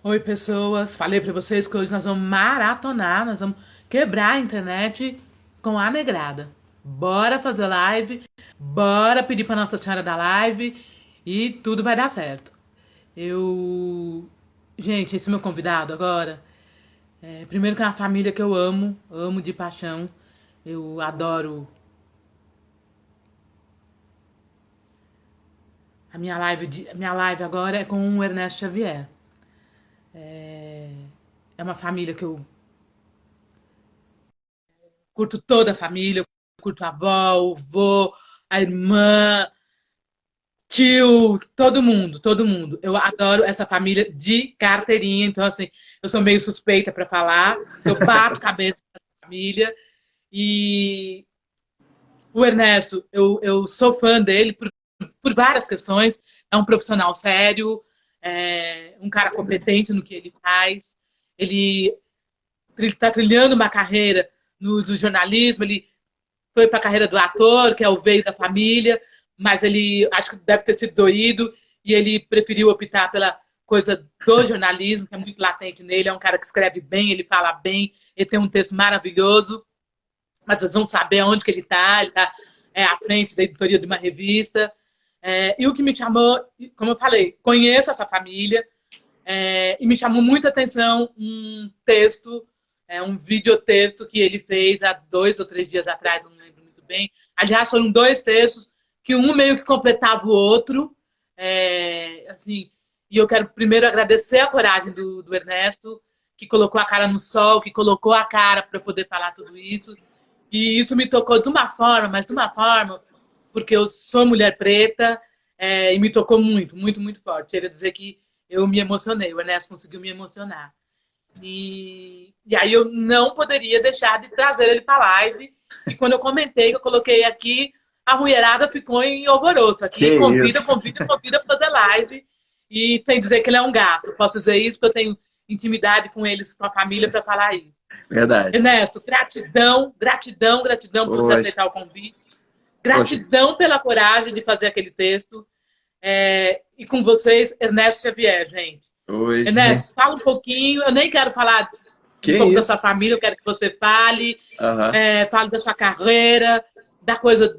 Oi, pessoas. Falei pra vocês que hoje nós vamos maratonar, nós vamos quebrar a internet com a negrada. Bora fazer live, bora pedir pra Nossa Senhora da live e tudo vai dar certo. Eu. Gente, esse meu convidado agora, primeiro que é uma família que eu amo, amo de paixão. Eu adoro a minha live agora é com o Ernesto Xavier. É uma família que eu curto toda a família, eu curto a avó, o vô, a irmã, tio, todo mundo, todo mundo. Eu adoro essa família de carteirinha, então assim, eu sou meio suspeita para falar, eu bato cabeça nessa família e o Ernesto, eu sou fã dele por várias questões, é um profissional sério, é um cara competente no que ele faz, ele está trilhando uma carreira do jornalismo, ele foi para a carreira do ator, que é o veio da família, mas ele acho que deve ter sido doído e ele preferiu optar pela coisa do jornalismo, que é muito latente nele. É um cara que escreve bem, ele fala bem, ele tem um texto maravilhoso, mas vocês vão saber onde que ele está à frente da editoria de uma revista. E o que me chamou, como eu falei, conheço essa família, e me chamou muita atenção um texto, um videotexto que ele fez há 2 ou 3 dias atrás, não lembro muito bem. Aliás, foram dois textos que um meio que completava o outro. Assim, e eu quero primeiro agradecer a coragem do Ernesto, que colocou a cara no sol, que colocou a cara para poder falar tudo isso. E isso me tocou de uma forma, mas de uma forma, porque eu sou mulher preta, e me tocou muito, muito, muito forte. Queria dizer que eu me emocionei, o Ernesto conseguiu me emocionar. E aí eu não poderia deixar de trazer ele para a live. E quando eu comentei, que eu coloquei aqui, a mulherada ficou em alvoroço Que aqui, convida, isso, convida, convida para fazer live. E sem dizer que ele é um gato. Posso dizer isso porque eu tenho intimidade com eles, com a família, para falar isso. verdade. Ernesto, gratidão, gratidão, gratidão por você Poxa, aceitar o convite. poxa, Gratidão pela coragem de fazer aquele texto. E com vocês, Ernesto Xavier, gente. hoje. Ernesto, fala um pouquinho. Eu nem quero falar um Que pouco da sua isso? família, eu quero que você fale. Aham. Fale da sua carreira, da coisa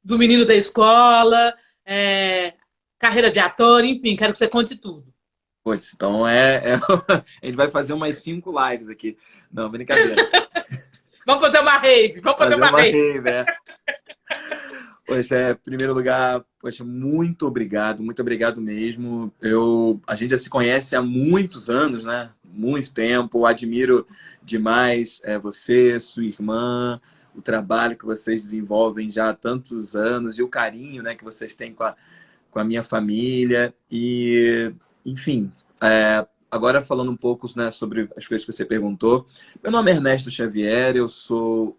do menino da escola, carreira de ator, enfim, quero que você conte tudo. Poxa, então a gente vai fazer umas 5 lives aqui. Não, brincadeira. Vamos fazer uma rave, vamos fazer Fazer uma uma rave. rave, é. Poxa, em primeiro lugar, poxa, muito obrigado mesmo. A gente já se conhece há muitos anos, né? Muito tempo. Admiro demais você, sua irmã, o trabalho que vocês desenvolvem já há tantos anos e o carinho, né, que vocês têm com a minha família. E, enfim, agora falando um pouco, né, sobre as coisas que você perguntou. Meu nome é Ernesto Xavier, eu sou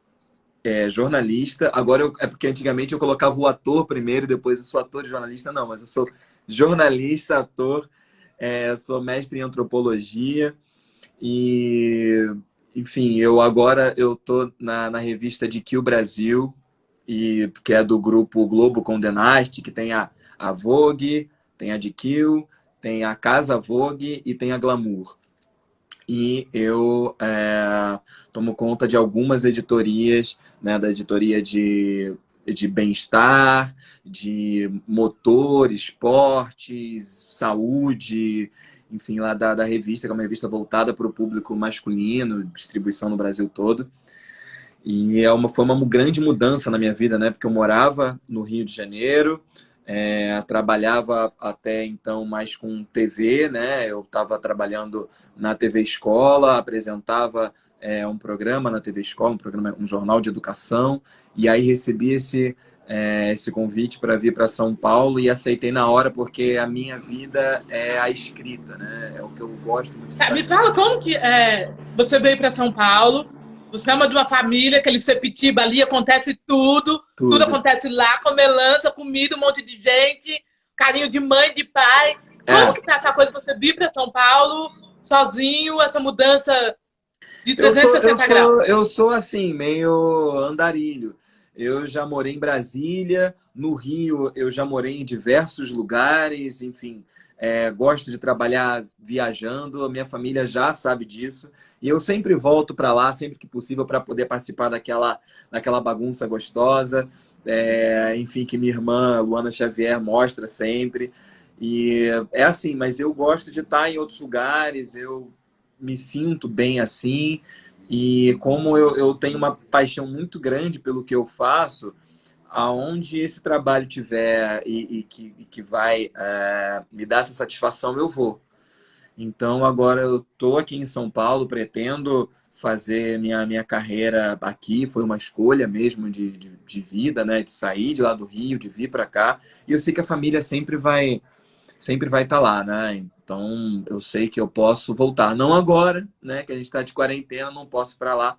jornalista. Agora é porque antigamente eu colocava o ator primeiro e depois eu sou ator e jornalista. Não, mas eu sou jornalista, ator, sou mestre em antropologia e, enfim, eu tô na revista de Kill Brasil, que é do grupo Globo com Dynasty, que tem a Vogue, tem a GQ, tem a Casa Vogue e tem a Glamour. E eu tomo conta de algumas editorias, né, da editoria de bem-estar, de motor, esportes, saúde, enfim, lá da revista, que é uma revista voltada para o público masculino, distribuição no Brasil todo. E foi uma grande mudança na minha vida, né? Porque eu morava no Rio de Janeiro, trabalhava até então mais com TV, né? Eu estava trabalhando na TV Escola, apresentava um programa na TV Escola, um jornal de educação, e aí recebi esse convite para vir para São Paulo e aceitei na hora porque a minha vida é a escrita, né? É o que eu gosto muito de Me fazer. fala como que você veio para São Paulo, você é uma de uma família, aquele Sepitiba ali, acontece tudo, tudo Tudo. acontece lá, comelança, comida, um monte de gente, carinho de mãe, de pai. Como É, que tá essa coisa de você vir para São Paulo sozinho, essa mudança de Eu sou, eu 360 graus? sou, eu sou assim, meio andarilho. Eu já morei em Brasília, no Rio eu já morei em diversos lugares, enfim, gosto de trabalhar viajando, a minha família já sabe disso. E eu sempre volto para lá, sempre que possível, para poder participar daquela bagunça gostosa. Enfim, que minha irmã, Luana Xavier, mostra sempre. E é assim, mas eu gosto de estar em outros lugares, eu me sinto bem assim. E como eu tenho uma paixão muito grande pelo que eu faço, aonde esse trabalho tiver e que vai me dar essa satisfação, eu vou. Então, agora eu estou aqui em São Paulo, pretendo fazer minha carreira aqui. Foi uma escolha mesmo de vida, né? De sair de lá do Rio, de vir para cá. E eu sei que a família sempre vai estar lá, né? Então, eu sei que eu posso voltar. Não agora, né? Que a gente está de quarentena, não posso ir para lá.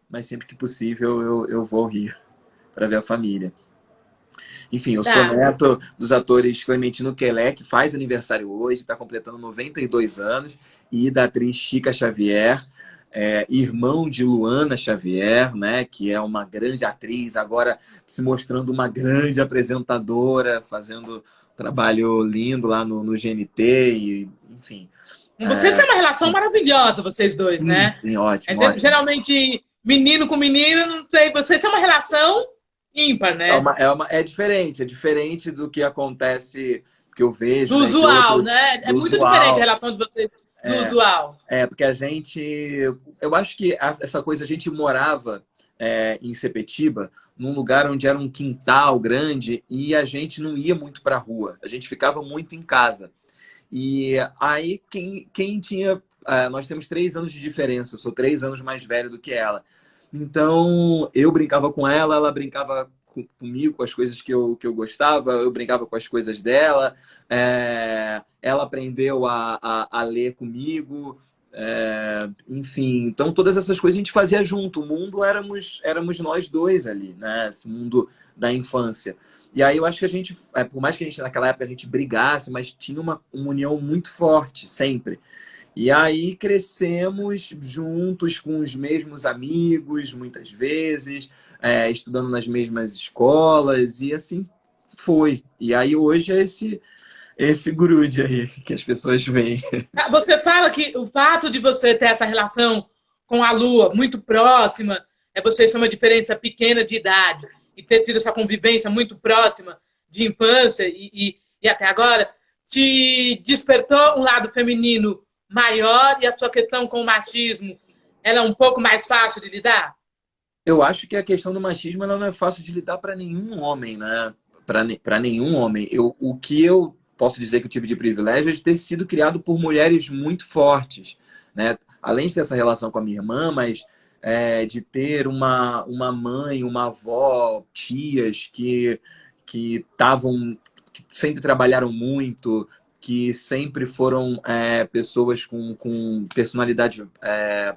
Mas sempre que possível, eu vou ao Rio para ver a família. Enfim, eu sou Tá. neto dos atores Clementino Quelé, que faz aniversário hoje, está completando 92 anos, e da atriz Chica Xavier, irmão de Luana Xavier, né, que é uma grande atriz, agora se mostrando uma grande apresentadora, fazendo um trabalho lindo lá no GNT, e, enfim. Vocês têm uma relação maravilhosa, vocês dois, Sim, né? sim, ótimo, ótimo. Geralmente, menino com menino, não sei, vocês têm uma relação ímpar, né? É diferente do que acontece, que eu vejo, Do né, de usual, outros, né? É do muito diferente a usual. relação de vocês do usual. Porque a gente. Eu acho que essa coisa, a gente morava em Sepetiba, num lugar onde era um quintal grande e a gente não ia muito para a rua, a gente ficava muito em casa. E aí, quem tinha. Nós temos 3 anos de diferença, eu sou 3 anos mais velho do que ela. Então, eu brincava com ela, ela brincava comigo, com as coisas que eu gostava, eu brincava com as coisas dela. Ela aprendeu a ler comigo. Enfim, então todas essas coisas a gente fazia junto. O mundo éramos nós dois ali, né? Esse mundo da infância. E aí eu acho que a gente, por mais que a gente naquela época a gente brigasse, mas tinha uma união muito forte, sempre. E aí crescemos juntos com os mesmos amigos, muitas vezes, estudando nas mesmas escolas, e assim foi. E aí hoje é esse grude aí que as pessoas veem. Você fala que o fato de você ter essa relação com a Lua muito próxima, vocês são uma diferença pequena de idade, e ter tido essa convivência muito próxima de infância e até agora, te despertou um lado feminino maior e a sua questão com o machismo ela é um pouco mais fácil de lidar? Eu acho que a questão do machismo ela não é fácil de lidar para nenhum homem, né? Para nenhum homem. O que eu posso dizer que eu tive de privilégio é de ter sido criado por mulheres muito fortes, né? Além de ter essa relação com a minha irmã, mas de ter uma mãe, uma avó, tias que estavam, que sempre trabalharam muito, que sempre foram pessoas com personalidade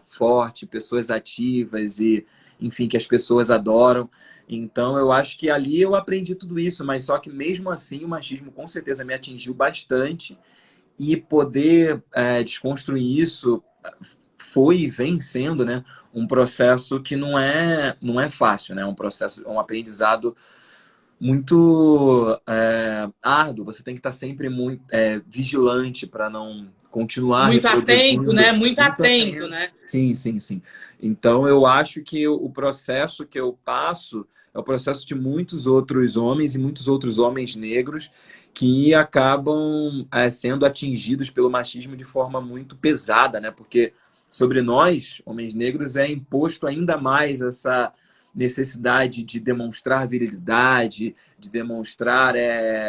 forte, pessoas ativas e enfim, que as pessoas adoram. Então, eu acho que ali eu aprendi tudo isso, mas só que mesmo assim o machismo com certeza me atingiu bastante e poder desconstruir isso foi e vem sendo, né, um processo que não é fácil, né? Um processo, um aprendizado muito árduo. Você tem que estar sempre muito vigilante para não continuar Muito atento, reproduzindo. né? Muito Muito atento, atento. né? Sim, sim, sim. Então, eu acho que o processo que eu passo é o processo de muitos outros homens e muitos outros homens negros que acabam sendo atingidos pelo machismo de forma muito pesada, né? Porque sobre nós, homens negros, é imposto ainda mais essa necessidade de demonstrar virilidade, de demonstrar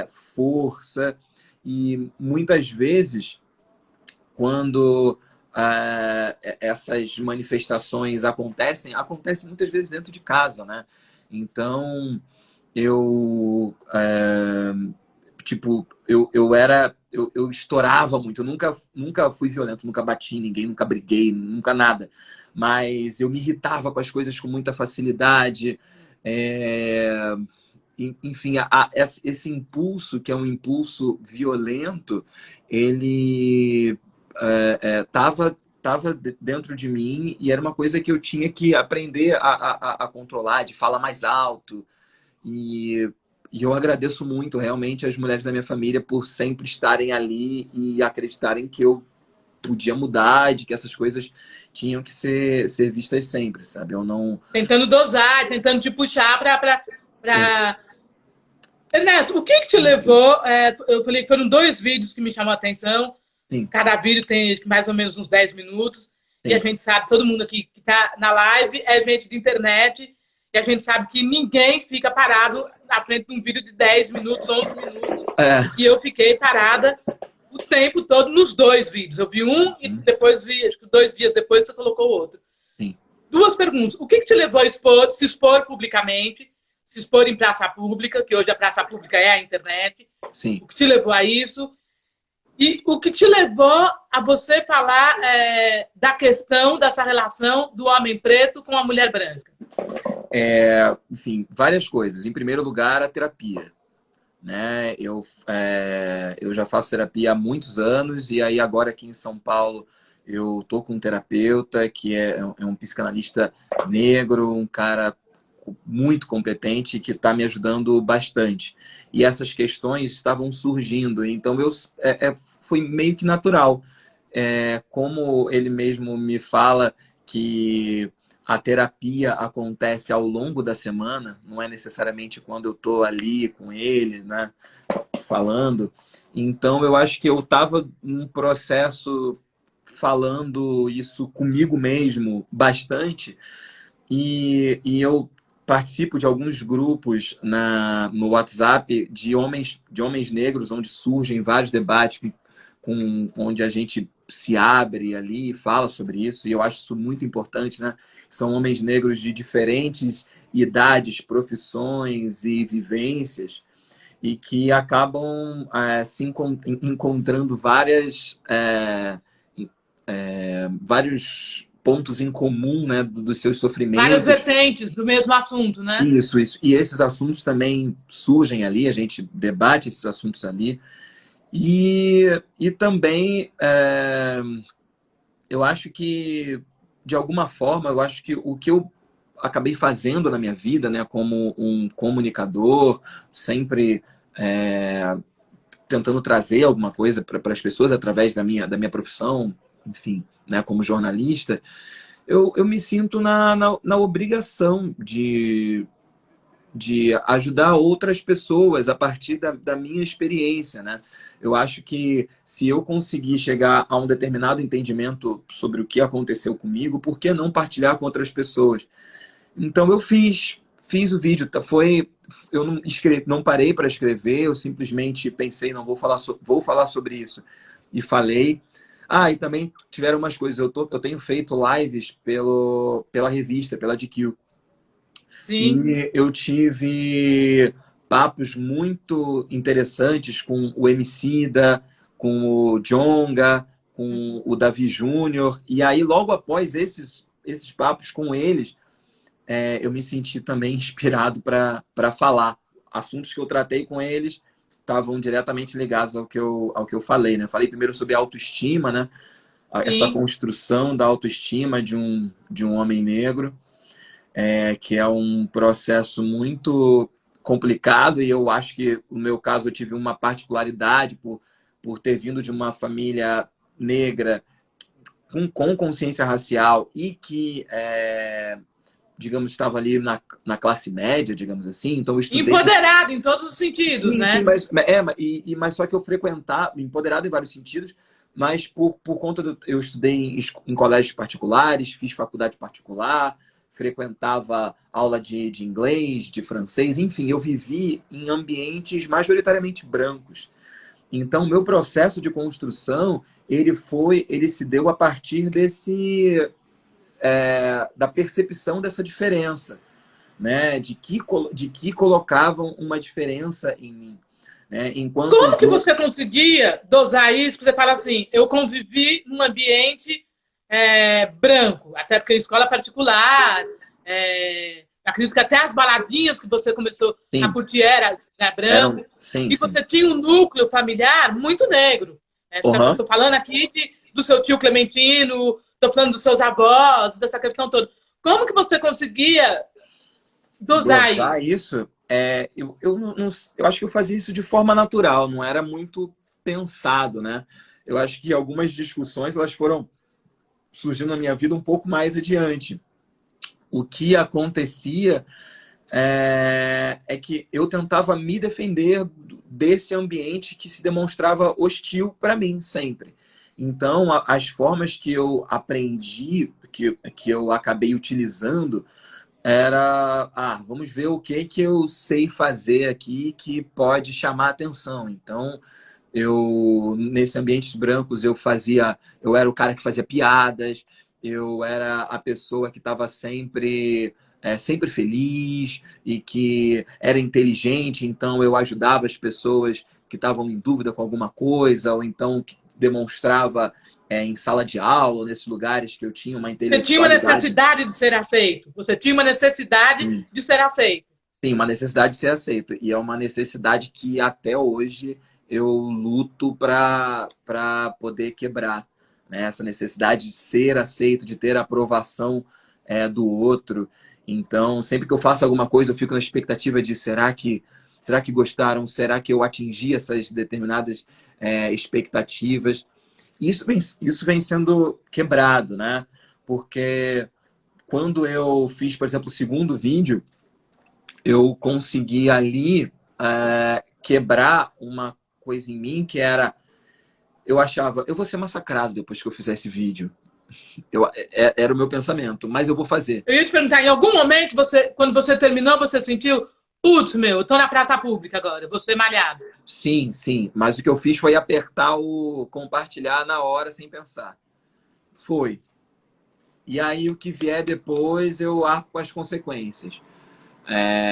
força. E muitas vezes, quando essas manifestações acontecem muitas vezes dentro de casa, né? Então, eu tipo, eu estourava muito. Eu nunca fui violento, nunca bati em ninguém, nunca briguei, nunca nada. Mas eu me irritava com as coisas com muita facilidade. É, Enfim, esse impulso, que é um impulso violento, ele tava dentro de mim e era uma coisa que eu tinha que aprender a controlar, de falar mais alto, e, E eu agradeço muito, realmente, as mulheres da minha família por sempre estarem ali e acreditarem que eu podia mudar, de que essas coisas tinham que ser vistas sempre, sabe? Eu não... Tentando dosar, tentando te puxar para... Ernesto, o que que te levou? Eu falei, foram 2 vídeos que me chamou a atenção. Sim, Cada vídeo tem mais ou menos uns 10 minutos. E a sim. gente sabe, todo mundo aqui que está na live é gente de internet. E a gente sabe que ninguém fica parado na frente de um vídeo de 10 minutos, 11 minutos. É, E eu fiquei parada o tempo todo nos 2 vídeos. Eu vi um e depois vi, acho que 2 dias depois você colocou o outro. sim, 2 perguntas. O que te levou a expor, se expor publicamente, se expor em praça pública, que hoje a praça pública é a internet? sim. O que te levou a isso? E o que te levou a você falar da questão dessa relação do homem preto com a mulher branca? Enfim, várias coisas. Em primeiro lugar, a terapia. Né? Eu já faço terapia há muitos anos e aí agora aqui em São Paulo eu tô com um terapeuta que é um psicanalista negro, um cara muito competente que está me ajudando bastante. E essas questões estavam surgindo, então foi meio que natural. Como ele mesmo me fala que a terapia acontece ao longo da semana, não é necessariamente quando eu estou ali com ele, né, falando. Então, eu acho que eu estava num processo falando isso comigo mesmo bastante e eu participo de alguns grupos no WhatsApp de homens negros, onde surgem vários debates onde a gente se abre ali e fala sobre isso, e eu acho isso muito importante, né? São homens negros de diferentes idades, profissões e vivências, e que acabam se encontrando vários pontos em comum, né, dos seus Várias sofrimentos. vertentes do mesmo assunto, né? Isso. E esses assuntos também surgem ali, a gente debate esses assuntos ali. E também, eu acho que, de alguma forma, eu acho que o que eu acabei fazendo na minha vida, né, como um comunicador, sempre tentando trazer alguma coisa para as pessoas através da minha profissão, enfim, né, como jornalista, eu me sinto na obrigação de ajudar outras pessoas a partir da minha experiência, né? Eu acho que se eu conseguir chegar a um determinado entendimento sobre o que aconteceu comigo, por que não partilhar com outras pessoas? Então eu fiz o vídeo, eu não parei para escrever, eu simplesmente pensei, não vou falar sobre isso e falei. E também tiveram umas coisas, eu tenho feito lives pela revista, pela GQ. Sim. E eu tive papos muito interessantes com o Emicida, com o Djonga, com o Davi Júnior. E aí, logo após esses papos com eles, eu me senti também inspirado para falar. Assuntos que eu tratei com eles estavam diretamente ligados ao que eu falei, né? Falei primeiro sobre autoestima, né? Essa construção da autoestima de um homem negro. Que é um processo muito complicado, e eu acho que, no meu caso, eu tive uma particularidade por ter vindo de uma família negra com consciência racial e que, digamos, estava ali na classe média, digamos assim. Então eu estudei... Empoderado em todos os sentidos, sim, né? Sim, mas só que eu frequentava, empoderado em vários sentidos, mas por conta eu estudei em colégios particulares, fiz faculdade particular, frequentava aula de inglês, de francês, enfim, eu vivi em ambientes majoritariamente brancos. Então, o meu processo de construção, ele se deu a partir da percepção dessa diferença, né? De que colocavam uma diferença em mim. Né? Enquanto como que você conseguia dosar isso? Você fala assim, eu convivi num ambiente branco, até porque em escola particular, acredito que até as baladinhas que você começou a curtir era branco, e você tinha um núcleo familiar muito negro. Estou falando aqui do seu tio Clementino, estou falando dos seus avós, dessa questão toda. Como que você conseguia dosar isso? eu acho que eu fazia isso de forma natural, não era muito pensado, né? Eu acho que algumas discussões elas foram surgindo na minha vida um pouco mais adiante. O que acontecia é que eu tentava me defender desse ambiente que se demonstrava hostil para mim sempre. Então, as formas que eu aprendi, que eu acabei utilizando, era, vamos ver o que que eu sei fazer aqui que pode chamar atenção. Então, nesse ambientes brancos, eu era o cara que fazia piadas, eu era a pessoa que estava sempre feliz e que era inteligente, então eu ajudava as pessoas que estavam em dúvida com alguma coisa, ou então que demonstrava em sala de aula, nesses lugares que eu tinha uma Você tinha uma intelectualidade. necessidade de ser aceito. Você tinha uma necessidade de ser aceito. Sim, uma necessidade de ser aceito. E é uma necessidade que até hoje eu luto para poder quebrar, né? Essa necessidade de ser aceito, de ter a aprovação do outro. Então, sempre que eu faço alguma coisa, eu fico na expectativa de será que gostaram? Será que eu atingi essas determinadas expectativas? Isso vem sendo quebrado, né? Porque quando eu fiz, por exemplo, o segundo vídeo, eu consegui ali quebrar uma coisa em mim que era, eu achava, eu vou ser massacrado depois que eu fizer esse vídeo. Era o meu pensamento, mas eu vou fazer. Eu ia te perguntar, em algum momento, quando você terminou, você sentiu, putz, meu, eu tô na praça pública agora, vou ser malhado. Sim, sim, mas o que eu fiz foi apertar o compartilhar na hora sem pensar. Foi. E aí o que vier depois eu arco com as consequências.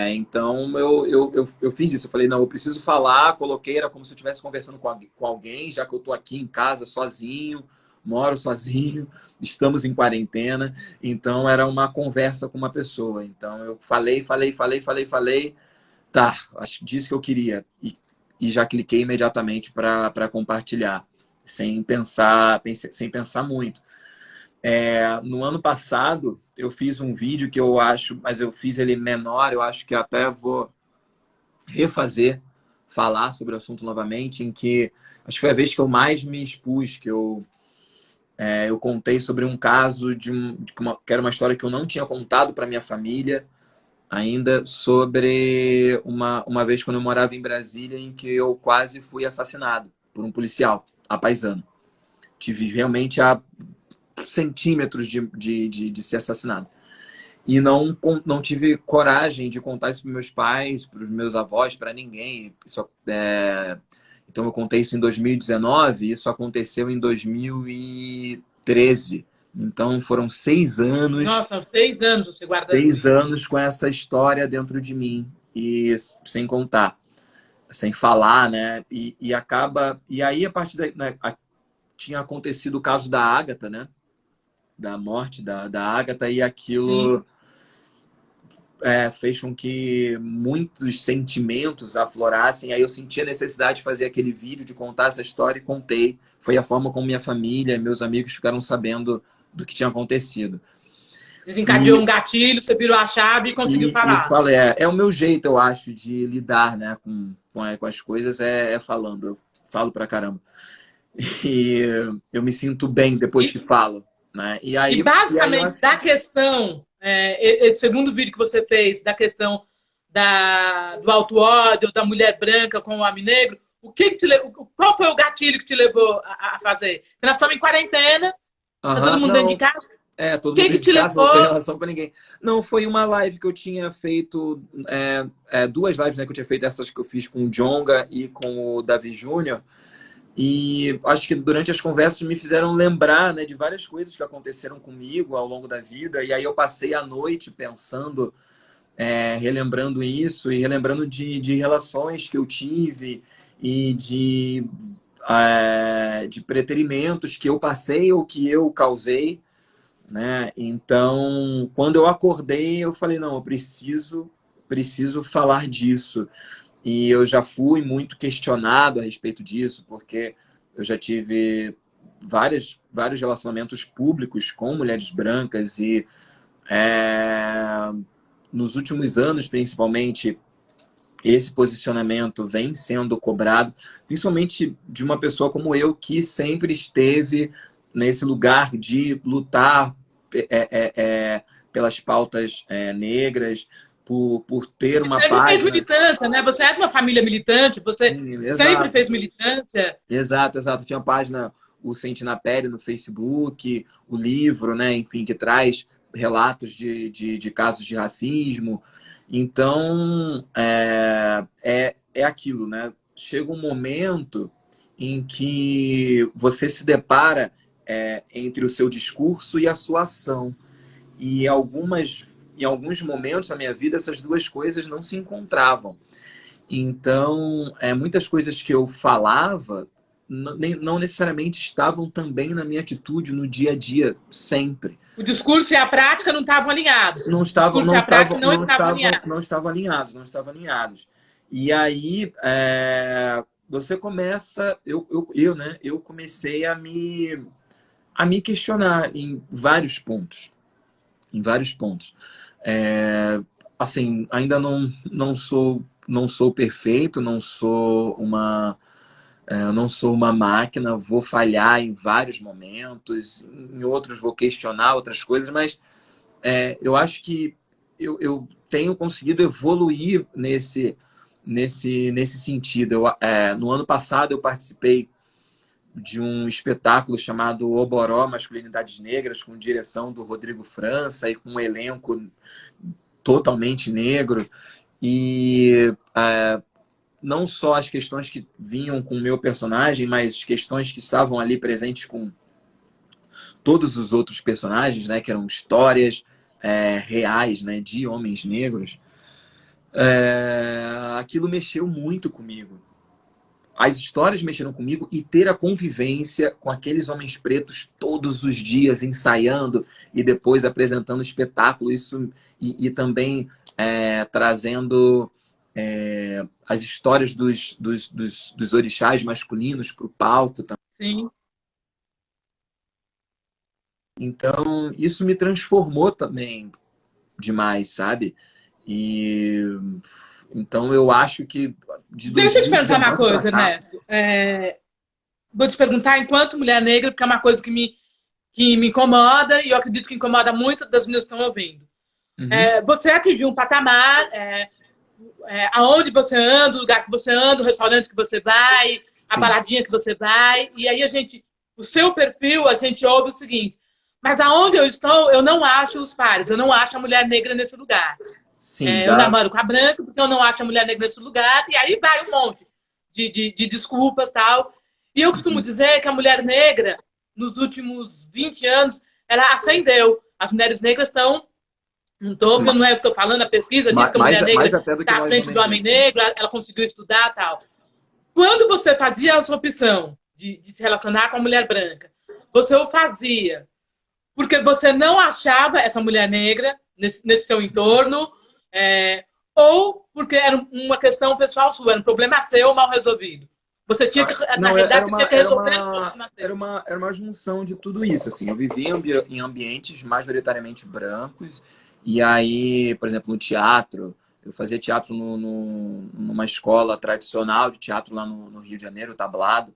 Então eu fiz isso. Eu falei, não, eu preciso falar. Coloquei, era como se eu estivesse conversando com alguém, já que eu estou aqui em casa sozinho, moro sozinho, estamos em quarentena. Então era uma conversa com uma pessoa. Então eu falei. Tá, acho disso que eu queria. E já cliquei imediatamente para compartilhar, sem pensar muito. No ano passado, eu fiz um vídeo que eu acho, mas eu fiz ele menor, eu acho que até vou refazer, falar sobre o assunto novamente, em que acho que foi a vez que eu mais me expus, que eu contei sobre um caso que era uma história que eu não tinha contado para minha família ainda, sobre uma vez quando eu morava em Brasília, em que eu quase fui assassinado por um policial, apaisano. Tive realmente a centímetros de ser assassinado. E não tive coragem de contar isso para meus pais, para os meus avós, para ninguém. Então eu contei isso em 2019 e isso aconteceu em 2013. Então foram 6 anos. Nossa, 6 anos você guardando 6 isso. anos com essa história dentro de mim. E sem contar, sem falar, né? E acaba. E aí, a partir daí, né, tinha acontecido o caso da Ágata, né? Da morte da Ágata, e Sim. aquilo fez com que muitos sentimentos aflorassem. Aí eu senti a necessidade de fazer aquele vídeo, de contar essa história, e contei. Foi a forma como minha família, meus amigos ficaram sabendo do que tinha acontecido. Desencadeou E, um gatilho, você virou a chave e conseguiu e falar. falei, é o meu jeito, eu acho, de lidar, né, com as coisas, falando. Eu falo pra caramba. E eu me sinto bem depois que E, falo, né? e E aí eu basicamente, acho da que questão, esse segundo vídeo que você fez, da questão do auto-ódio, da mulher branca com o homem negro, qual foi o gatilho que te levou a fazer? Porque nós estamos em quarentena, tá todo mundo dentro de não. casa. Todo O mundo que dentro de te casa, não tem levou? relação com ninguém. Não, foi uma live que eu tinha feito, 2 lives, né, que eu tinha feito, essas que eu fiz com o Djonga e com o Davi Júnior. E acho que durante as conversas me fizeram lembrar, né, de várias coisas que aconteceram comigo ao longo da vida. E aí eu passei a noite pensando, relembrando isso e relembrando de relações que eu tive e de preterimentos que eu passei ou que eu causei, né? Então, quando eu acordei, eu falei, não, eu preciso falar disso. E eu já fui muito questionado a respeito disso, porque eu já tive vários relacionamentos públicos com mulheres brancas e nos últimos anos, principalmente, esse posicionamento vem sendo cobrado, principalmente de uma pessoa como eu, que sempre esteve nesse lugar de lutar pelas pautas negras, por ter Você uma sempre fez página. militância, né? Você é de uma família militante, você Sim, sempre exato. fez militância. Exato, exato. Tinha a página O Sente na Pele no Facebook, o livro, né, enfim, que traz relatos de casos de racismo. Então, é aquilo, né? Chega um momento em que você se depara entre o seu discurso e a sua ação. E em alguns momentos da minha vida, essas duas coisas não se encontravam. Então, muitas coisas que eu falava não necessariamente estavam também na minha atitude no dia a dia, sempre. O discurso e a prática não estavam alinhados. Não O estavam, discurso e não a prática estavam, não estavam alinhados. não estavam alinhados, não estavam alinhados. E aí, você começa, né, eu comecei a me questionar em vários pontos, em vários pontos. Assim, ainda não sou perfeito, não sou uma máquina, vou falhar em vários momentos, em outros vou questionar outras coisas, mas eu acho que eu tenho conseguido evoluir nesse sentido. No ano passado eu participei de um espetáculo chamado Oboró Masculinidades Negras, com direção do Rodrigo França e com um elenco totalmente negro. E não só as questões que vinham com o meu personagem, mas questões que estavam ali presentes com todos os outros personagens, né, que eram histórias reais, né, de homens negros. Aquilo mexeu muito comigo. As histórias mexeram comigo e ter a convivência com aqueles homens pretos todos os dias ensaiando e depois apresentando espetáculo, isso e também trazendo as histórias dos orixás masculinos para o palco. Sim. Então, isso me transformou também demais, sabe? E então eu acho que de Deixa eu te perguntar uma 2019 para coisa, cá. Ernesto. Vou te perguntar, enquanto mulher negra, porque é uma coisa que me incomoda e eu acredito que incomoda muito das meninas que estão ouvindo. Uhum, Você atingiu um patamar, aonde você anda, o lugar que você anda, o restaurante que você vai, a sim, baladinha que você vai, e aí o seu perfil, a gente ouve o seguinte, mas aonde eu estou, eu não acho os pares, eu não acho a mulher negra nesse lugar. sim, Eu já. namoro com a branca porque eu não acho a mulher negra nesse lugar, e aí vai um monte de desculpas e tal. E eu costumo Uhum. dizer que a mulher negra, nos últimos 20 anos, ela ascendeu. As mulheres negras estão no topo, Ma- não é o que estou falando, a pesquisa diz que a mulher mais negra até do que está à nós frente do homens homem negros, né? negro, ela conseguiu estudar e tal. Quando você fazia a sua opção de se relacionar com a mulher branca, você o fazia porque você não achava essa mulher negra nesse seu entorno, ou porque era uma questão pessoal sua, era um problema seu mal resolvido. Você tinha que, na Não, realidade, você tinha que resolver um problema seu. era uma junção de tudo isso, assim. Eu vivia em ambientes majoritariamente brancos, e aí, por exemplo, no teatro, eu fazia teatro numa escola tradicional de teatro lá no Rio de Janeiro, Tablado,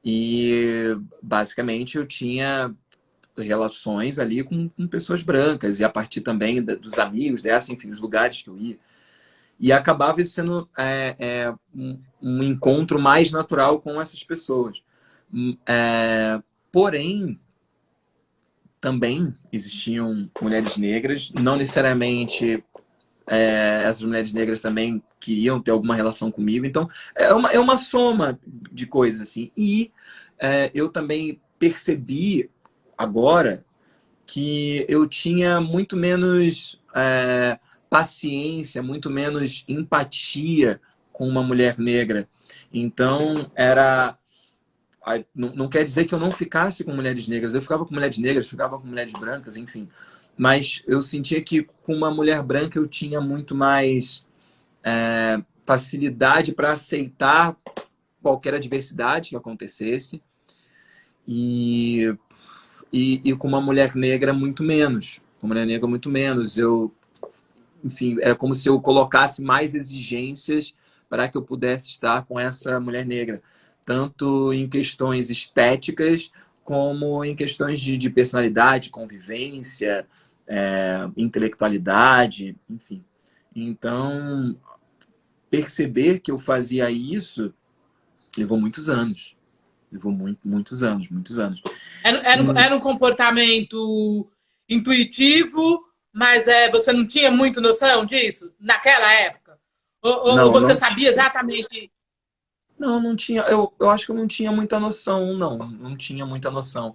e basicamente eu tinha relações ali com pessoas brancas, e a partir também dos amigos dessa, enfim, os lugares que eu ia. E acabava isso sendo um encontro mais natural com essas pessoas. Porém, também existiam mulheres negras, não necessariamente essas mulheres negras também queriam ter alguma relação comigo. Então, é uma soma de coisas, assim. E eu também percebi agora que eu tinha muito menos paciência, muito menos empatia com uma mulher negra. Então, não quer dizer que eu não ficasse com mulheres negras. Eu ficava com mulheres negras, ficava com mulheres brancas, enfim. Mas eu sentia que com uma mulher branca eu tinha muito mais facilidade para aceitar qualquer adversidade que acontecesse. E com uma mulher negra muito menos. Com uma mulher negra muito menos. Enfim, era como se eu colocasse mais exigências para que eu pudesse estar com essa mulher negra, tanto em questões estéticas como em questões de personalidade, convivência, intelectualidade, enfim. Então, perceber que eu fazia isso levou muitos anos. Levou muitos anos, muitos anos. Era um comportamento intuitivo, mas você não tinha muito noção disso naquela época? Ou Não, você não, sabia exatamente? não tinha. Eu acho que eu não tinha muita noção, não. Não tinha muita noção.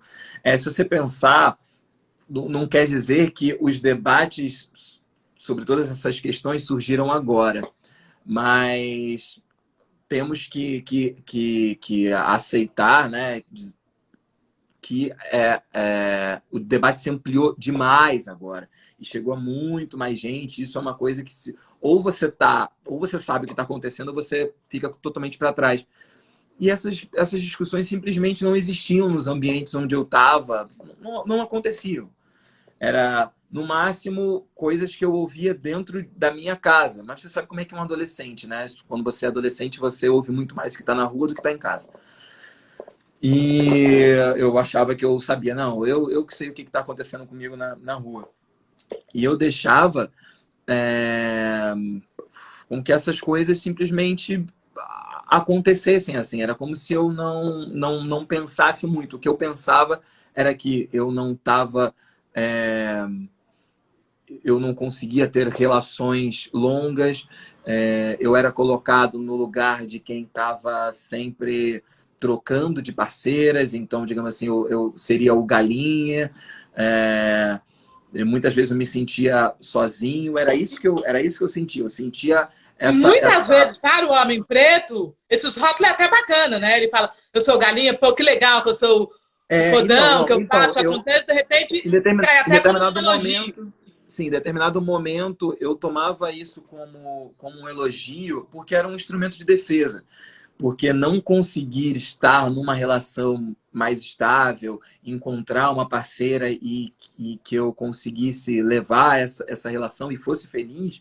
Se você pensar, não quer dizer que os debates sobre todas essas questões surgiram agora. Mas temos que aceitar, né, que o debate se ampliou demais agora e chegou a muito mais gente. Isso é uma coisa que ou você sabe o que está acontecendo, ou você fica totalmente para trás. E essas discussões simplesmente não existiam nos ambientes onde eu estava, não aconteciam. Era, no máximo, coisas que eu ouvia dentro da minha casa. Mas você sabe como é que é um adolescente, né? Quando você é adolescente, você ouve muito mais que está na rua do que está em casa. E eu achava que eu sabia. Não, eu que sei o que está acontecendo comigo na rua. E eu deixava com que essas coisas simplesmente acontecessem assim. Era como se eu não pensasse muito. O que eu pensava era que eu não estava... eu não conseguia ter relações longas, eu era colocado no lugar de quem estava sempre trocando de parceiras, então, digamos assim, eu seria o galinha, muitas vezes eu me sentia sozinho, era isso que eu sentia E muitas vezes, para o homem preto, esses rótulos é até bacana, né? Ele fala, eu sou galinha, pô, que legal que eu sou o fodão, que eu faço, que acontece, de repente, cai em até como um determinado elogio. momento, sim, em determinado momento eu tomava isso como um elogio, porque era um instrumento de defesa. Porque não conseguir estar numa relação mais estável, encontrar uma parceira e que eu conseguisse levar essa relação e fosse feliz,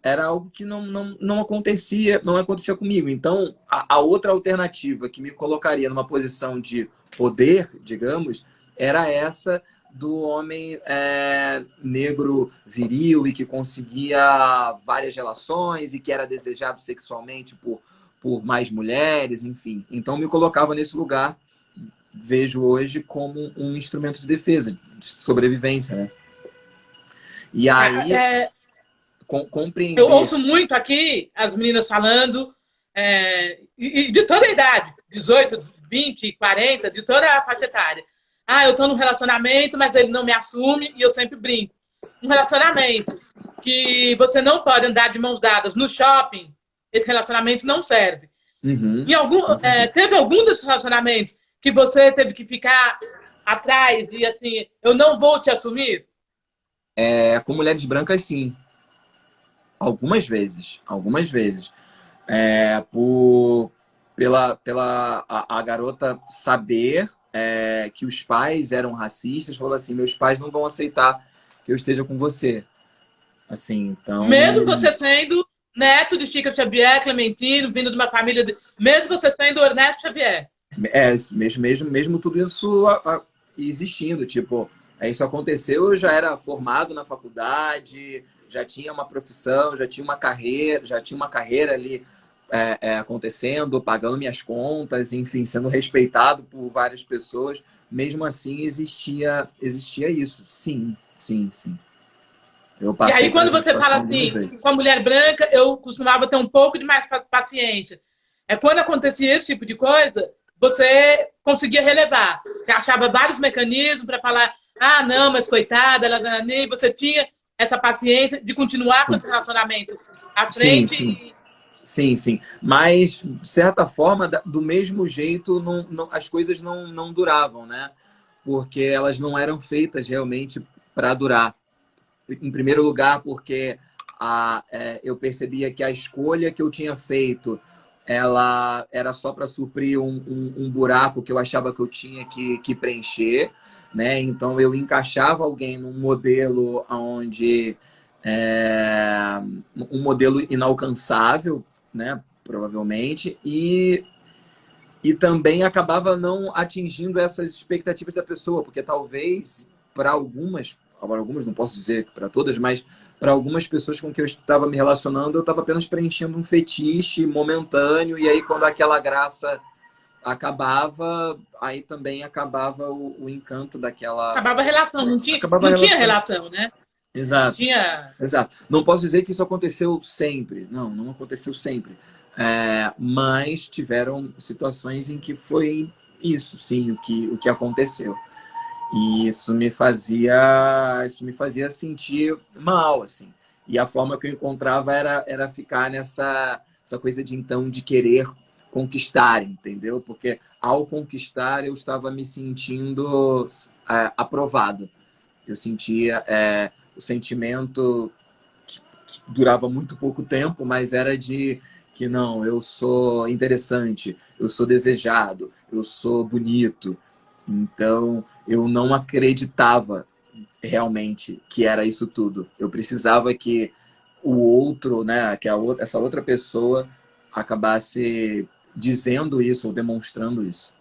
era algo que não acontecia comigo. Então, a outra alternativa que me colocaria numa posição de poder, digamos, era essa do homem negro viril e que conseguia várias relações e que era desejado sexualmente por mais mulheres, enfim. Então, me colocava nesse lugar, vejo hoje como um instrumento de defesa, de sobrevivência, né? E aí, Eu compreender... ouço muito aqui as meninas falando, e de toda a idade, 18, 20, 40, de toda a faixa etária. Ah, eu estou num relacionamento, mas ele não me assume e eu sempre brinco. Um relacionamento que você não pode andar de mãos dadas no shopping, esse relacionamento não serve. Uhum, Teve algum desses relacionamentos que você teve que ficar atrás e assim, eu não vou te assumir? com mulheres brancas, sim. Algumas vezes. Algumas vezes. Pela a garota saber que os pais eram racistas, falou assim, meus pais não vão aceitar que eu esteja com você. Assim, então... Mesmo você sendo neto de Chico Xavier, Clementino, vindo de uma família... Mesmo você sendo Ernesto Xavier. Mesmo tudo isso existindo, tipo, isso aconteceu, eu já era formado na faculdade, já tinha uma profissão, já tinha uma carreira ali acontecendo, pagando minhas contas, enfim, sendo respeitado por várias pessoas. Mesmo assim, existia isso. Sim, sim, sim. Eu E passei aí, por quando essa você situação fala algumas assim, vezes. com a mulher branca, eu costumava ter um pouco de mais paciência. Quando acontecia esse tipo de coisa, você conseguia relevar. Você achava vários mecanismos para falar, ah, não, mas coitada, ela nem você tinha essa paciência de continuar com esse relacionamento à Sim, frente. sim. Sim, sim. Mas, de certa forma, do mesmo jeito, as coisas não duravam, né? Porque elas não eram feitas realmente para durar. Em primeiro lugar, porque eu percebia que a escolha que eu tinha feito ela era só para suprir um buraco que eu achava que eu tinha que preencher, né? Então eu encaixava alguém num modelo onde é, um modelo inalcançável, né? Provavelmente, e também acabava não atingindo essas expectativas da pessoa, porque talvez para algumas, agora algumas não posso dizer para todas, mas para algumas pessoas com que eu estava me relacionando, eu estava apenas preenchendo um fetiche momentâneo, e aí quando aquela graça acabava, aí também acabava o encanto daquela... Acabava a relação, Acabava a não tinha relação. relação, né? Não Exato. tinha. Exato. Não posso dizer que isso aconteceu sempre. Não, não aconteceu sempre. Mas tiveram situações em que foi isso, sim, o que aconteceu. E isso me fazia sentir mal, assim. E a forma que eu encontrava era ficar nessa essa coisa de então de querer conquistar, entendeu? Porque ao conquistar eu estava me sentindo aprovado. Eu sentia o sentimento que durava muito pouco tempo, mas era de que não, eu sou interessante, eu sou desejado, eu sou bonito. Então, eu não acreditava realmente que era isso tudo. Eu precisava que o outro, né, que essa outra pessoa acabasse dizendo isso ou demonstrando isso.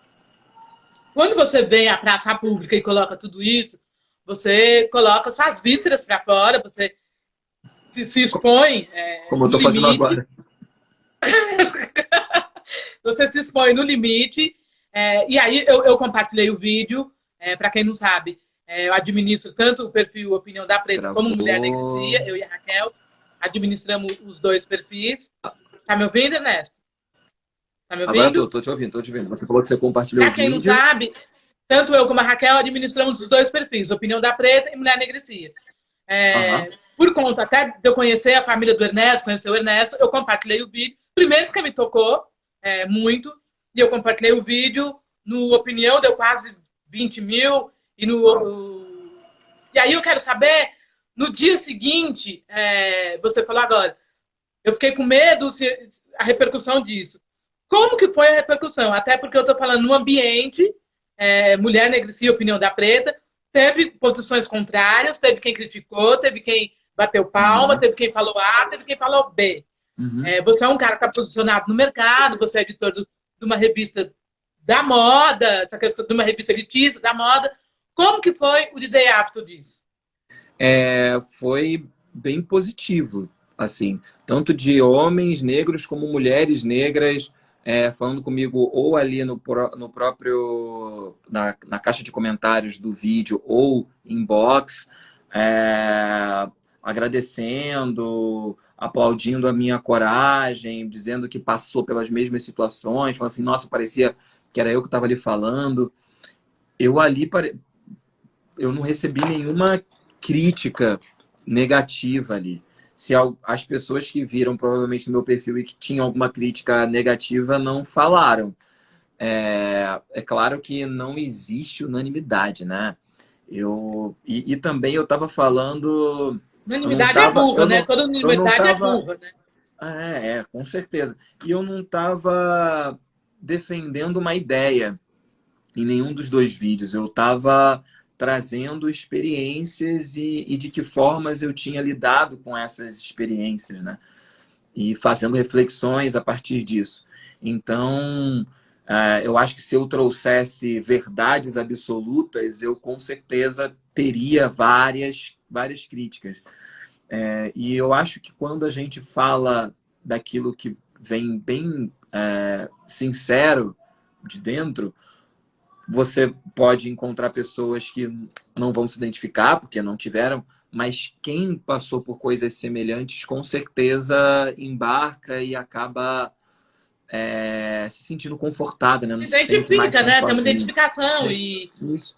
Quando você vem à praça pública e coloca tudo isso, você coloca suas vísceras para fora, você se expõe Como eu no estou fazendo limite, agora. você se expõe no limite, e aí eu compartilhei o vídeo, para quem não sabe, eu administro tanto o perfil Opinião da Preta como Mulher Negrecia, Gravou. eu e a Raquel, administramos os dois perfis. Tá me ouvindo, Ernesto? Tá me Agora ouvindo? tô te ouvindo, tô te ouvindo. Você falou que você compartilhou o Para quem não vídeo. sabe, tanto eu como a Raquel administramos os dois perfis, Opinião da Preta e Mulher Negrecia. Aham. Por conta até de eu conhecer a família do Ernesto, conhecer o Ernesto, eu compartilhei o vídeo. Primeiro porque me tocou muito, e eu compartilhei o vídeo. No Opinião deu quase 20 mil. E aí eu quero saber, no dia seguinte, você falou agora, eu fiquei com medo a repercussão disso. Como que foi a repercussão? Até porque eu estou falando no ambiente, Mulher Negrecia, Opinião da Preta, teve posições contrárias, teve quem criticou, teve quem bateu palma, Uhum. teve quem falou A, teve quem falou B. Uhum. Você é um cara que está posicionado no mercado, você é editor de uma revista da moda, essa questão de uma revista elitista da moda. Como que foi o Day After disso? Foi bem positivo, assim, tanto de homens negros como mulheres negras falando comigo ou ali no próprio na caixa de comentários do vídeo ou inbox, agradecendo, aplaudindo a minha coragem, dizendo que passou pelas mesmas situações, falando assim, nossa, parecia que era eu que estava ali falando. Eu ali eu não recebi nenhuma crítica negativa ali. Se as pessoas que viram provavelmente no meu perfil e que tinham alguma crítica negativa não falaram. É claro que não existe unanimidade, né? E também eu estava falando, eu não Unanimidade é estava, burra, né? Toda eu não unanimidade é estava, burra, né? com certeza. E eu não estava defendendo uma ideia em nenhum dos dois vídeos. Eu estava trazendo experiências e de que formas eu tinha lidado com essas experiências, né? E fazendo reflexões a partir disso. Então, eu acho que se eu trouxesse verdades absolutas, eu com certeza teria várias críticas. E eu acho que quando a gente fala daquilo que vem bem sincero de dentro, você pode encontrar pessoas que não vão se identificar porque não tiveram, mas quem passou por coisas semelhantes com certeza embarca e acaba se sentindo confortada, né? Não Se se sente mais identifica, tão né? Tem uma sozinho. identificação É, e isso.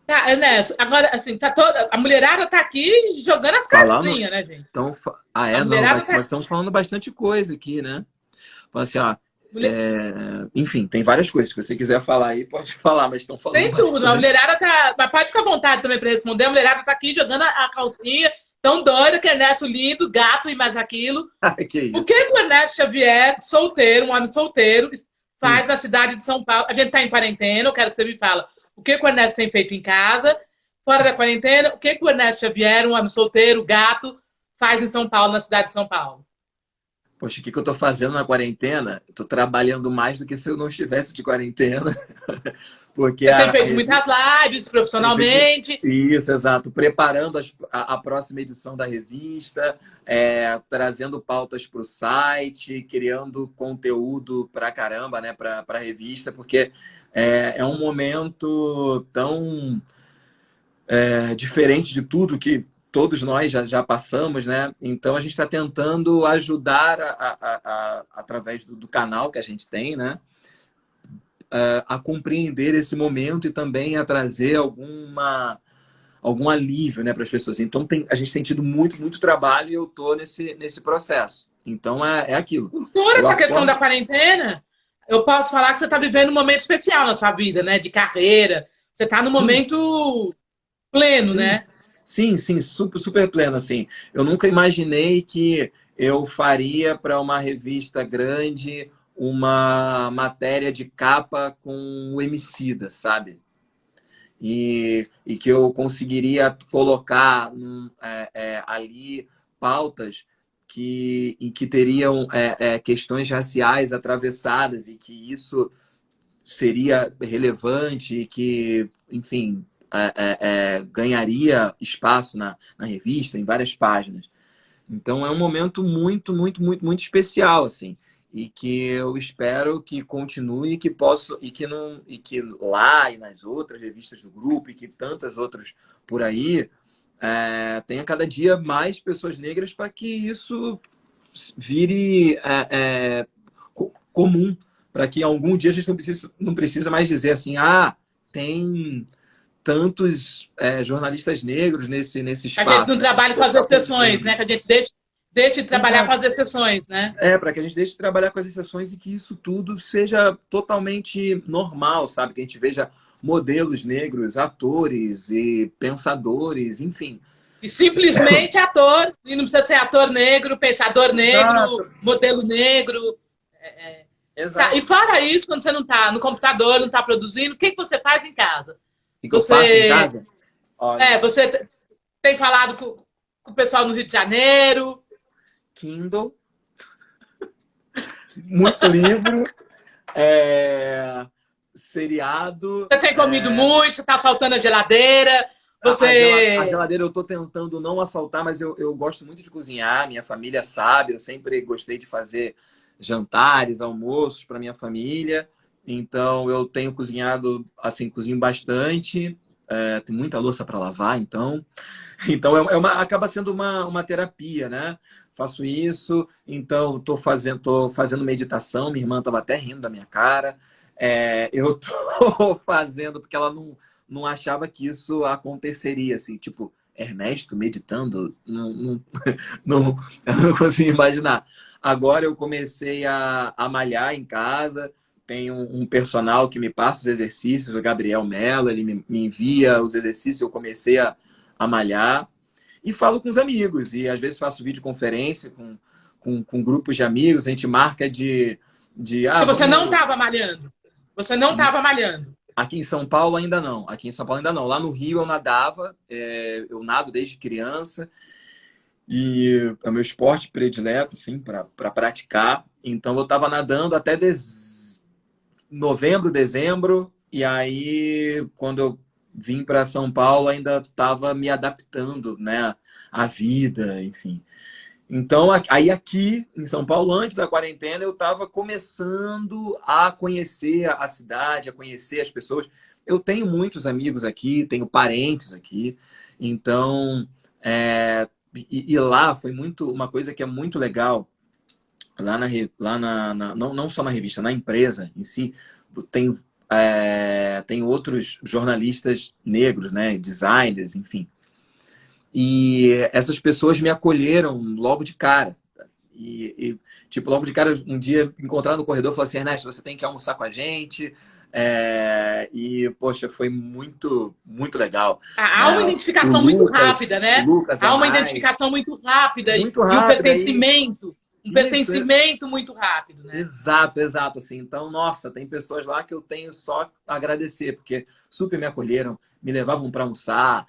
tá, Ernesto, agora, assim, tá toda, a mulherada tá aqui jogando as Falando, cartinhas, né, gente? então, A não, mulherada mas tá. estão falando bastante coisa aqui, né? Falando assim, Mulher, enfim, tem várias coisas. Se você quiser falar aí, pode falar, mas estão falando tem tudo. A bastante. mulherada tá. Mas pode ficar à vontade também para responder. A mulherada tá aqui jogando a calcinha, tão doida que Ernesto lindo, gato e mais aquilo. Que O isso? que o Ernesto Xavier, solteiro, um homem solteiro, Sim. faz na cidade de São Paulo? A gente tá em quarentena, eu quero que você me fala. O que o Ernesto tem feito em casa? fora da quarentena, o que o Ernesto Xavier, um homem solteiro, gato, faz em São Paulo, na cidade de São Paulo? Poxa, o que que eu tô fazendo na quarentena? Eu tô trabalhando mais do que se eu não estivesse de quarentena. Porque Você tem a feito revista muitas lives tem feito profissionalmente. isso, exato. Preparando a próxima edição da revista, trazendo pautas para o site, criando conteúdo para caramba, né, para a revista, porque é um momento tão diferente de tudo que todos nós já passamos, né? Então a gente está tentando ajudar através do canal que a gente tem, né? A compreender esse momento e também a trazer algum alívio, né, para as pessoas. Então a gente tem tido muito trabalho e eu tô nesse processo. Então é aquilo. Por toda Eu essa questão da acordo. quarentena, eu posso falar que você está vivendo um momento especial na sua vida, né? De carreira. Você está no Sim, momento pleno, sim, né? sim, super pleno, assim. Eu nunca imaginei que eu faria para uma revista grande uma matéria de capa com o Emicida, sabe? E que eu conseguiria colocar ali pautas em que teriam questões raciais atravessadas e que isso seria relevante e que, enfim, ganharia espaço na revista, em várias páginas. Então é um momento muito especial, assim, e que eu espero que continue e que possa e que não e que lá e nas outras revistas do grupo e que tantas outras por aí tenha cada dia mais pessoas negras para que isso vire comum, para que algum dia a gente não precisa mais dizer assim, tem tantos jornalistas negros nesse Que a gente espaço, não né? Não trabalhe com precisa as ficar exceções, apontando. né? Que a gente deixe de trabalhar com Exato. as exceções, né? Para que a gente deixe de trabalhar com as exceções e que isso tudo seja totalmente normal, sabe? Que a gente veja modelos negros, atores e pensadores, enfim. E simplesmente ator, e não precisa ser ator negro, pensador negro, Exato, modelo negro. Tá, e exato. fora isso, quando você não está no computador, não está produzindo, o que você faz em casa? O que eu faço em Você, casa? Olha, você tem falado com o pessoal no Rio de Janeiro, Kindle, muito livro, seriado. você tem comido muito, você está faltando a geladeira, A você. geladeira eu estou tentando não assaltar, mas eu gosto muito de cozinhar. Minha família sabe, eu sempre gostei de fazer jantares, almoços para minha família. Então eu tenho cozinhado, assim, cozinho bastante. Tem muita louça para lavar, então. Então acaba sendo uma terapia, né? Faço isso, então tô fazendo meditação. Minha irmã estava até rindo da minha cara. Eu tô fazendo porque ela não achava que isso aconteceria, assim, tipo, Ernesto meditando, não, eu não consigo imaginar. Agora eu comecei a malhar em casa, tem um personal que me passa os exercícios, o Gabriel Mello, ele me envia os exercícios, eu comecei a malhar e falo com os amigos, e às vezes faço videoconferência com grupos de amigos, a gente marca Porque você não vamos. estava malhando. Você não estava malhando. Aqui em São Paulo ainda não. Aqui em São Paulo ainda não. Lá no Rio eu nadava, eu nado desde criança e é o meu esporte predileto, assim, para praticar. Então eu estava nadando até novembro, dezembro, e aí quando eu vim para São Paulo ainda estava me adaptando, né, à vida, enfim. Então, aí aqui em São Paulo, antes da quarentena, eu estava começando a conhecer a cidade, a conhecer as pessoas. Eu tenho muitos amigos aqui, tenho parentes aqui, então e lá foi muito uma coisa que é muito legal não só na revista, na empresa em si, tem tem outros jornalistas negros, né, designers, enfim. E essas pessoas me acolheram logo de cara. Tipo, logo de cara, um dia encontrar no corredor e falar assim, Ernesto, você tem que almoçar com a gente. Poxa, foi muito legal. Há uma Né? O identificação muito Lucas, rápida, o né? Lucas Há uma Amai, identificação muito rápida muito e um rápido aí. pertencimento. um pertencimento muito rápido, né? Exato, exato. Assim. Então, nossa, tem pessoas lá que eu tenho só a agradecer, porque super me acolheram, me levavam para almoçar,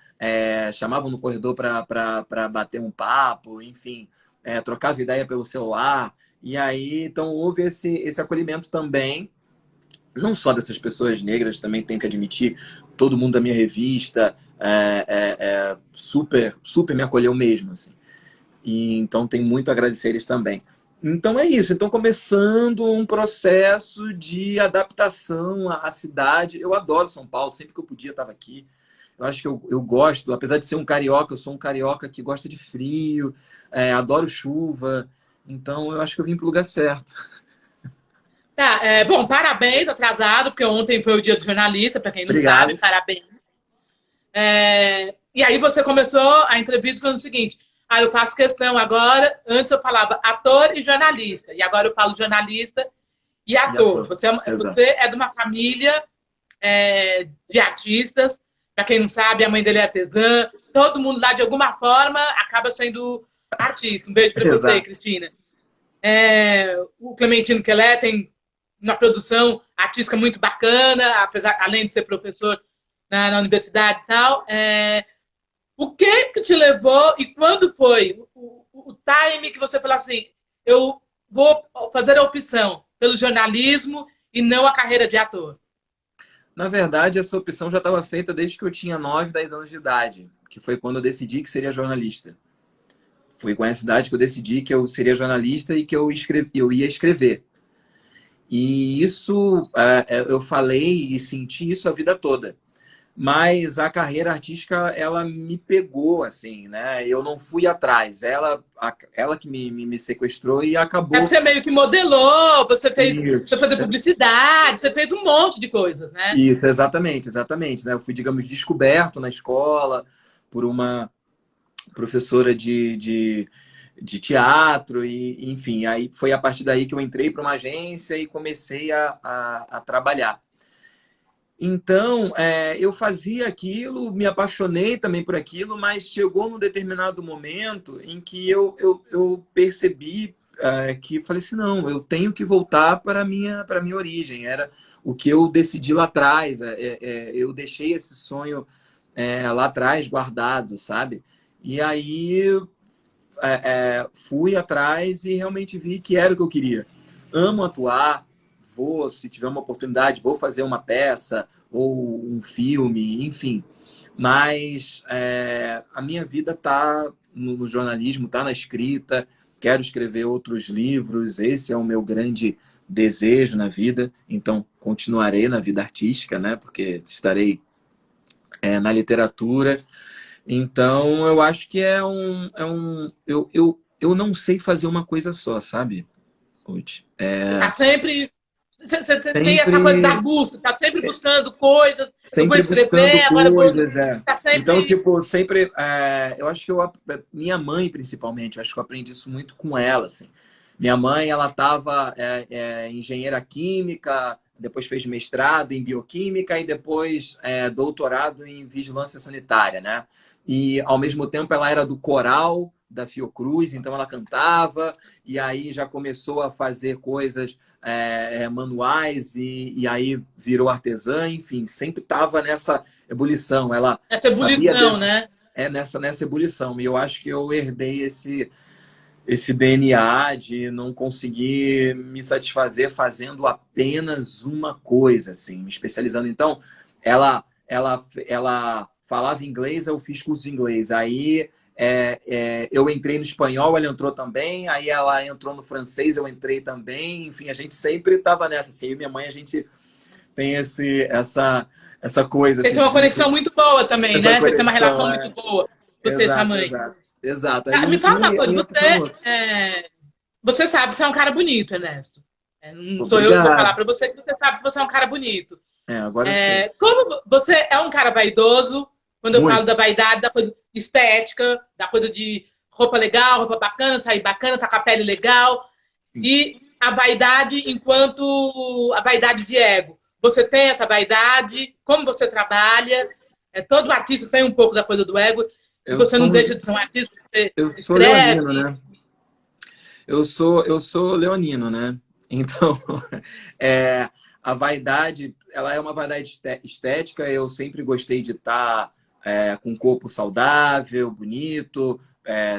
chamavam no corredor para bater um papo, enfim, trocava ideia pelo celular. E aí, então, houve esse acolhimento também, não só dessas pessoas negras, também tenho que admitir, todo mundo da minha revista super, super me acolheu mesmo, assim. E, então, tem muito a agradecer eles também. Então, é isso. Então, começando um processo de adaptação à cidade. Eu adoro São Paulo, sempre que eu podia estava aqui. Eu acho que eu gosto, apesar de ser um carioca, eu sou um carioca que gosta de frio, adoro chuva. Então, eu acho que eu vim para o lugar certo. Tá, bom, parabéns, atrasado, porque ontem foi o dia do jornalista, para quem não Obrigado. sabe, parabéns. E aí você começou a entrevista falando o seguinte: eu faço questão agora, antes eu falava ator e jornalista, e agora eu falo jornalista e ator. Você é de uma família de artistas, para quem não sabe, a mãe dele é artesã, todo mundo lá de alguma forma acaba sendo artista. Um beijo para você, Cristina. O Clementino Quelé tem uma produção artística muito bacana, além de ser professor na universidade e tal. O que te levou e quando foi o time que você falou assim: eu vou fazer a opção pelo jornalismo e não a carreira de ator? Na verdade, essa opção já estava feita desde que eu tinha 9, 10 anos de idade, que foi quando eu decidi que seria jornalista. Foi com essa idade que eu decidi que eu seria jornalista e que eu ia escrever. E isso, eu falei e senti isso a vida toda. Mas a carreira artística, ela me pegou, assim, né? Eu não fui atrás. Ela que me sequestrou e acabou. Você meio que modelou, você fez publicidade, você fez um monte de coisas, né? Isso, exatamente, exatamente. Né? Eu fui, digamos, descoberto na escola por uma professora de teatro, e enfim, aí foi a partir daí que eu entrei para uma agência e comecei a trabalhar. Então, eu fazia aquilo, me apaixonei também por aquilo, mas chegou num determinado momento em que eu percebi que falei assim, não, eu tenho que voltar para a minha origem. Era o que eu decidi lá atrás. Eu deixei esse sonho lá atrás guardado, sabe? E aí fui atrás e realmente vi que era o que eu queria. Amo atuar, se tiver uma oportunidade, vou fazer uma peça ou um filme, enfim. Mas a minha vida está no jornalismo, está na escrita, quero escrever outros livros, esse é o meu grande desejo na vida, então continuarei na vida artística, né? Porque estarei na literatura. Então, eu acho que eu não sei fazer uma coisa só, sabe, Ruth? Tá sempre... Você tem essa coisa da busca, tá sempre buscando coisas, eu vou escrever, agora coisas, tá sempre... Então, tipo, sempre... eu acho que minha mãe, principalmente, eu acho que eu aprendi isso muito com ela, assim. Minha mãe, ela estava engenheira química, depois fez mestrado em bioquímica e depois doutorado em vigilância sanitária, né? E, ao mesmo tempo, ela era do coral da Fiocruz, então ela cantava, e aí já começou a fazer coisas manuais, e aí virou artesã, enfim, sempre estava nessa ebulição. Ela essa ebulição, né? Nessa ebulição. E eu acho que eu herdei esse DNA de não conseguir me satisfazer fazendo apenas uma coisa, assim, me especializando. Então, ela falava inglês, eu fiz curso de inglês. Aí eu entrei no espanhol, ela entrou também. Aí ela entrou no francês, eu entrei também. Enfim, a gente sempre estava nessa. Assim, eu e minha mãe, a gente tem essa coisa. Você assim, tem uma conexão muito boa também, né? Você tem uma relação muito boa, você e sua mãe. Exato. Me fala uma coisa, você sabe que você é um cara bonito, Ernesto. Não sou eu que vou falar para você que você sabe que você é um cara bonito. Agora eu sei. Como você é um cara vaidoso, quando eu falo da vaidade, da coisa estética, da coisa de roupa legal, roupa bacana, sair bacana, tá com a pele legal, e a vaidade enquanto a vaidade de ego. Você tem essa vaidade, como você trabalha, todo artista tem um pouco da coisa do ego, e você não deixa de ser um artista, você eu escreve. sou leonino, né? Eu sou leonino, né? Então, é, a vaidade, ela é uma vaidade estética. Eu sempre gostei de estar com um corpo saudável, bonito.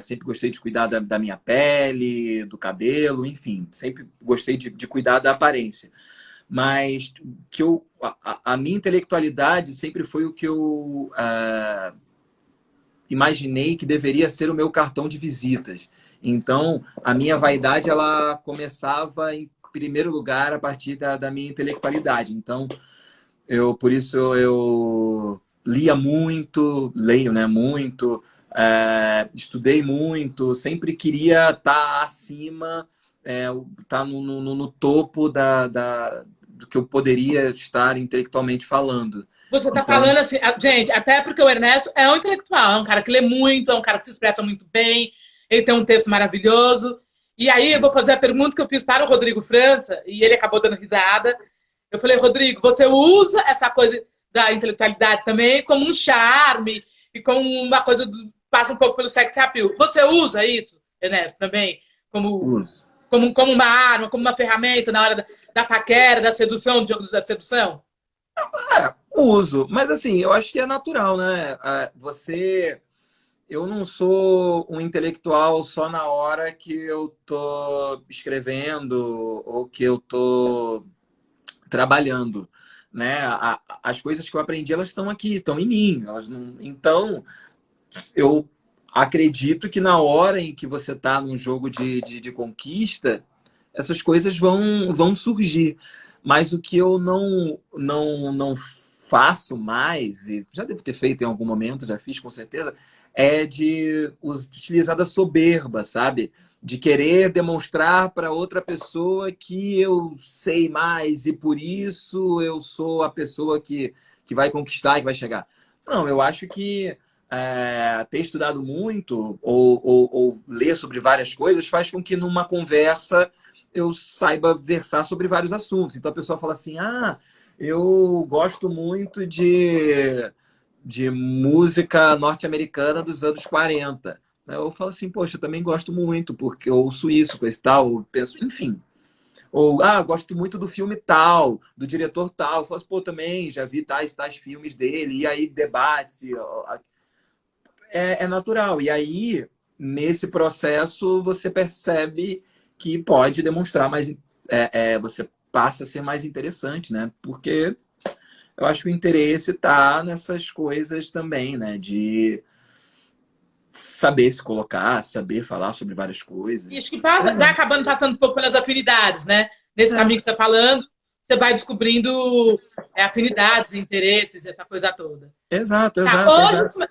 Sempre gostei de cuidar da minha pele, do cabelo, enfim. Sempre gostei de cuidar da aparência. Mas que a minha intelectualidade sempre foi o que eu imaginei que deveria ser o meu cartão de visitas. Então, a minha vaidade, ela começava em primeiro lugar a partir da minha intelectualidade. Então, por isso eu lia muito, leio, né, muito, estudei muito, sempre queria estar acima, estar no topo do que eu poderia estar intelectualmente falando. Você tá Então, falando assim, gente, até porque o Ernesto é um intelectual, é um cara que lê muito, é um cara que se expressa muito bem, ele tem um texto maravilhoso. E aí eu vou fazer a pergunta que eu fiz para o Rodrigo França, e ele acabou dando risada. Eu falei, Rodrigo, você usa essa coisa da intelectualidade também como um charme e como uma coisa passa um pouco pelo sex appeal. Você usa isso, Ernesto, também como, uso. como uma arma, como uma ferramenta na hora da paquera, da sedução, do jogo da sedução? Uso, mas assim, eu acho que é natural, né? Eu não sou um intelectual só na hora que eu tô escrevendo ou que eu tô trabalhando, né? As coisas que eu aprendi, elas estão aqui, estão em mim. Então, eu acredito que na hora em que você está num jogo de conquista, essas coisas vão surgir. Mas o que eu não faço mais, e já devo ter feito em algum momento, já fiz com certeza, é de utilizar da soberba, sabe? De querer demonstrar para outra pessoa que eu sei mais e por isso eu sou a pessoa que vai conquistar, que vai chegar. Não, eu acho que ter estudado muito ou ler sobre várias coisas faz com que numa conversa eu saiba versar sobre vários assuntos. Então a pessoa fala assim: ah, eu gosto muito de música norte-americana dos anos 40. Eu falo assim, poxa, eu também gosto muito, porque eu ouço isso, coisa e tal, eu penso, enfim. Ou, gosto muito do filme tal, do diretor tal. Eu falo assim, pô, também já vi tais filmes dele, e aí debate-se. É natural. E aí, nesse processo, você percebe que pode demonstrar mais. Você passa a ser mais interessante, né? Porque eu acho que o interesse está nessas coisas também, né? De saber se colocar, saber falar sobre várias E acho coisas. que passa, vai acabando passando um pouco pelas afinidades, né? Nesse caminho que você está falando, você vai descobrindo afinidades, interesses, essa coisa toda. Exato, Tá, exato, hoje, exato.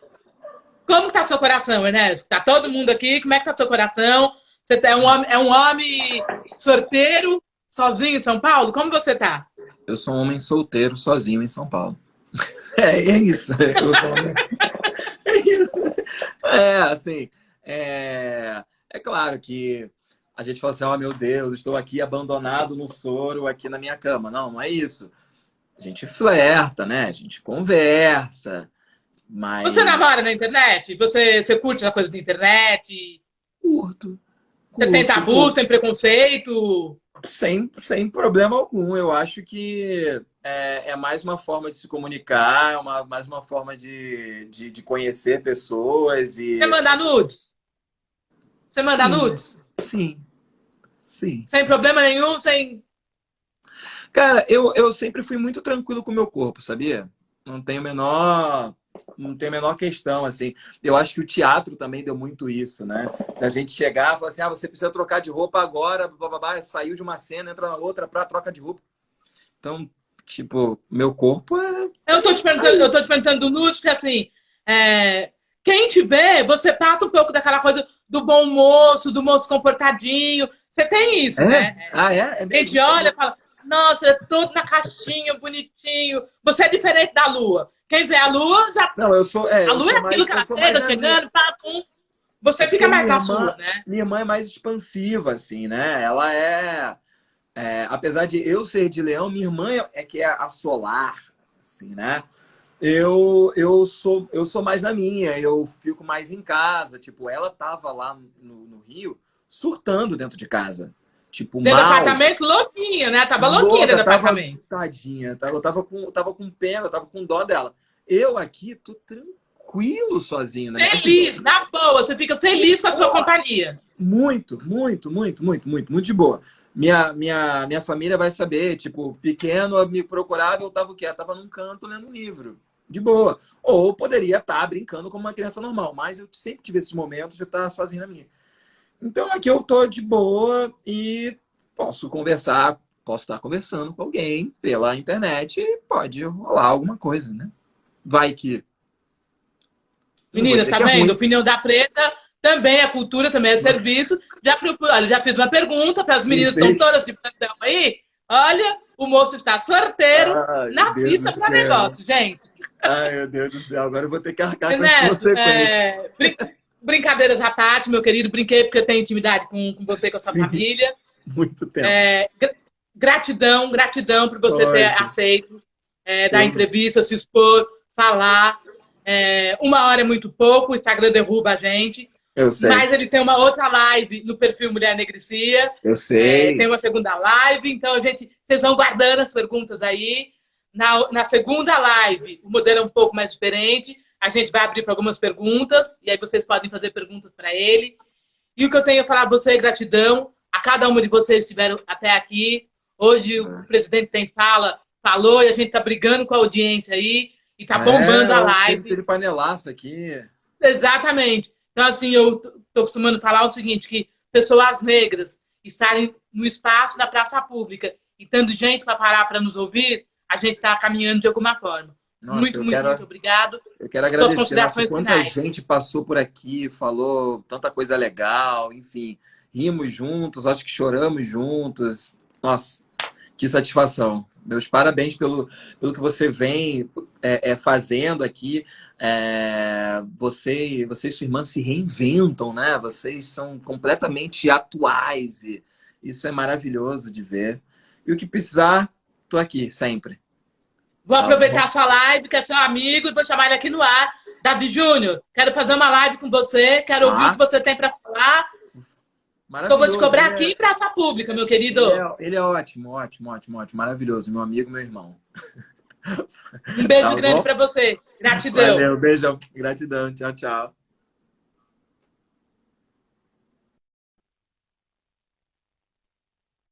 como está seu coração, Ernesto? Tá todo mundo aqui, como é que tá seu coração? Você é um homem sorteiro, sozinho em São Paulo? Como você tá? Eu sou um homem solteiro, sozinho em São Paulo. É isso. Eu sou um homem. É isso. Assim. É claro que a gente fala assim: oh meu Deus, estou aqui abandonado no soro, aqui na minha cama. Não é isso. A gente flerta, né? A gente conversa, Você mas namora na internet? Você curte essa coisa da internet? curto, Você tem curto, tabu, curto. tem preconceito? Sem problema algum. Eu acho que é mais uma forma de se comunicar, mais uma forma de conhecer pessoas Você e manda nudes? Você manda sim, nudes? sim, sim. Sem problema nenhum, sem. Cara, eu sempre fui muito tranquilo com o meu corpo, sabia? Não tenho não tem a menor questão, assim. Eu acho que o teatro também deu muito isso, né? Da gente chegar e falar assim, você precisa trocar de roupa agora, bababá, saiu de uma cena, entra na outra pra troca de roupa. Então, tipo, meu corpo é. Eu tô te perguntando do nude, porque assim, quem te vê, você passa um pouco daquela coisa do bom moço, do moço comportadinho. Você tem isso, É? né? É A mesmo? gente Não olha sabia. e fala, nossa, é todo na caixinha, bonitinho. Você é diferente da lua. Quem vê a lua, já. Não, A eu lua é sou aquilo mais, que eu ela sou mais chega, na minha. chegando, pá, pum. É Você fica porque mais na sua, né? minha irmã é mais expansiva, assim, né? Ela apesar de eu ser de leão, minha irmã é que é a solar, assim, né? Eu sou mais na minha, eu fico mais em casa. Tipo, ela tava lá no Rio, surtando dentro de casa. Tipo, Dentro do mal. apartamento, louquinha, né? Tava louquinha dentro do apartamento. Tadinha. Eu tava com pena, eu tava com dó dela. Eu aqui tô tranquilo sozinho, né? Assim, Feliz, na boa. Você fica feliz com a sua companhia. muito de boa. Minha família vai saber, tipo, pequeno me procurava, eu tava o quê? Eu tava num canto lendo um livro, de boa. Ou poderia estar brincando como uma criança normal, mas eu sempre tive esses momentos de estar sozinho na minha. Então aqui eu tô de boa e posso conversar, posso estar conversando com alguém pela internet e pode rolar alguma coisa, né? Vai que. Não vou Meninas, dizer tá que é vendo? ruim. Opinião da Preta também é cultura, também é serviço. Olha, já fiz uma pergunta para as Me meninas que estão fez. todas de plantão aí. Olha, o moço está sorteiro Ai, meu na Deus do pista para céu. negócio, gente. Ai, meu Deus do céu. Agora eu vou ter que arcar com as Ernesto, consequências. brincadeiras à parte, meu querido. Brinquei porque eu tenho intimidade com você e com a sua Sim, família. muito tempo. Gratidão por você ter Poxa, aceito dar eu, entrevista, se expor, falar. 1 hora é muito pouco, o Instagram derruba a gente. eu sei. Mas ele tem uma outra live no perfil Mulher Negricia. Eu Tem sei. uma segunda live. Então, vocês vão guardando as perguntas aí. Na segunda live, o modelo é um pouco mais diferente. A gente vai abrir para algumas perguntas. E aí vocês podem fazer perguntas para ele. E o que eu tenho a falar a você é gratidão a cada uma de vocês que estiveram até aqui. Hoje o presidente tem falou, e a gente está brigando com a audiência aí. E está bombando a live. Teve panelaço aqui. Exatamente. Então, assim, eu estou acostumando falar o seguinte, que pessoas negras estarem no espaço da praça pública e tendo gente para parar para nos ouvir, a gente está caminhando de alguma forma. Nossa, Muito obrigado. eu quero Suas agradecer. Nossa, considerações quanta finais. gente passou por aqui, falou tanta coisa legal, enfim. Rimos juntos, acho que choramos juntos. Nossa, que satisfação. Meus parabéns pelo que você vem fazendo aqui. Você e sua irmã se reinventam, né? Vocês são completamente atuais e isso é maravilhoso de ver. E o que precisar, tô aqui sempre. Vou Tá bom? aproveitar a sua live, que é seu amigo, e vou chamar ele aqui no ar. Davi Júnior, quero fazer uma live com você, quero ouvir o que Tá? você tem para falar. Eu vou te Maravilhoso. cobrar aqui em praça pública, meu querido. Ele é ótimo, maravilhoso, meu amigo, meu irmão. Um beijo Tá grande bom? para você. Gratidão. Valeu, beijão, gratidão, tchau, tchau.